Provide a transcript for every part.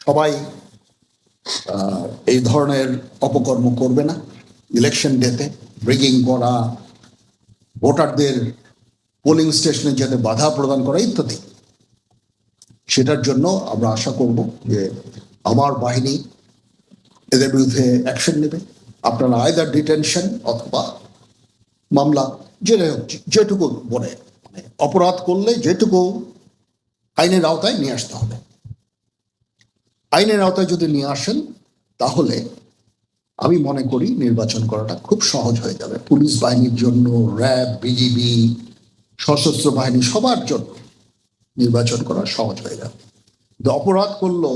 সবাই এই ধরনের অপকর্ম করবে না। ইলেকশন ডেতে ব্রিগিং করা, ভোটারদের পোলিং স্টেশনে যেতে বাধা প্রদান করা ইত্যাদি, সেটার জন্য আমরা আশা করব যে আমার বাহিনী এদের বিরুদ্ধে অ্যাকশন নেবে। আপনারা আইদার ডিটেনশন অথবা মামলা, যেটুকু বলে, মানে অপরাধ করলে যেটুকু আইনের আওতায় নিয়ে আসতে হবে। আইনের আওতায় যদি নিয়ে আসেন তাহলে আমি মনে করি নির্বাচন করাটা খুব সহজ হয়ে যাবে। পুলিশ বাহিনীর জন্য, র্যাব, বিজিবি, সশস্ত্র বাহিনী, সবার জন্য নির্বাচন করা সহজ হয়ে যাবে। অপরাধ করলো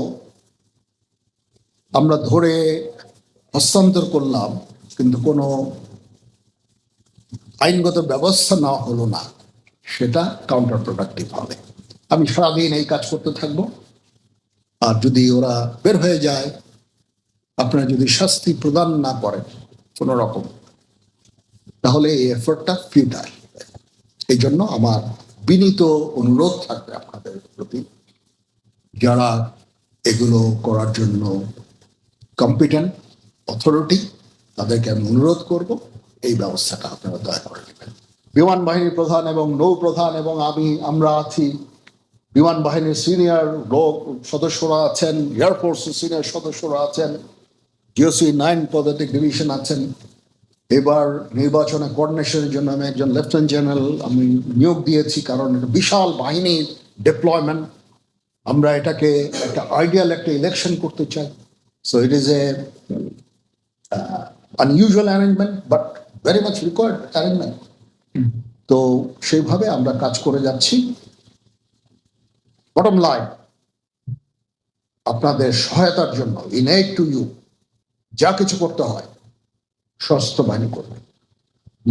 আমরা ধরে হস্তান্তর করলাম, কিন্তু কোনো আইনগত ব্যবস্থা না হলো না, সেটা কাউন্টার প্রোডাক্টিভ হবে। আমি সারাদিন এই কাজ করতে থাকবো, আর যদি ওরা বের হয়ে যায়, আপনারা যদি শাস্তি প্রদান না করেন কোনো রকম, তাহলে এই এফোর্টটা ফিউটাইল। এই জন্য আমার বিনীত অনুরোধ থাকবে আপনাদের প্রতি, যারা এগুলো করার জন্য কম্পিটেন্ট অথরিটি, তাদেরকে আমি অনুরোধ করব এই ব্যবস্থাটা আপনারা দয়া করে নেবেন। বিমান বাহিনীর প্রধান এবং নৌ প্রধান এবং আমরা আছি, বিমান বাহিনীর সিনিয়র সদস্যরা আছেন, এয়ারফোর্সের সিনিয়র সদস্যরা আছেন, জিওসি 9 পদাতিক ডিভিশন আছেন। এবার নির্বাচনে কোঅর্ডিনেশনের জন্য আমি একজন লেফটেন্যান্ট জেনারেল আমি নিয়োগ দিয়েছি, কারণ এটা বিশাল বাহিনীর ডিপ্লয়মেন্ট। আমরা এটাকে একটা আইডিয়াল একটা ইলেকশন করতে চাই। So it is a unusual arrangement but very much required arrangement. তো সেইভাবে আমরা কাজ করে যাচ্ছি। বটম লাইন, আপনাদের সহায়তার জন্য ইন এইড টু ইউ যা কিছু করতে হয় সশস্ত্র বাহিনী করবে।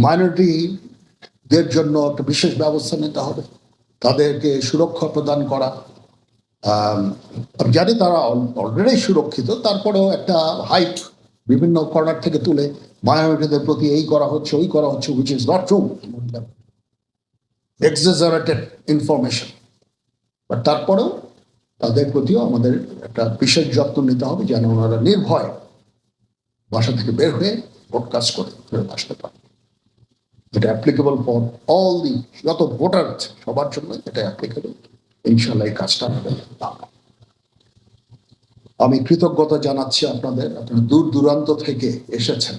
মাইনরিটিদের জন্য একটা বিশেষ ব্যবস্থা নিতে হবে, তাদেরকে সুরক্ষা প্রদান করা। জানি তারা অলরেডি সুরক্ষিত, তারপরেও একটা হাইট বিভিন্ন কর্নার থেকে তুলে মাইনরিটিদের প্রতি এই করা হচ্ছে, ওই করা হচ্ছে, which is not true, exaggerated information। But তারপরেও তাদের প্রতিও আমাদের একটা বিশেষ যত্ন নিতে হবে, যেন ওনারা নির্ভয় বাসা থেকে বের হয়ে ভোট কাজ করে ফেরত আসতে পারে। এটা অ্যাপ্লিকেবল ফর অল দি, যত ভোটার আছে সবার জন্য এটা অ্যাপ্লিকেবল। ইনশাল্লাহ এই কাজটা আমাদের। আমি কৃতজ্ঞতা জানাচ্ছি আপনাদের, আপনারা দূর দূরান্ত থেকে এসেছেন।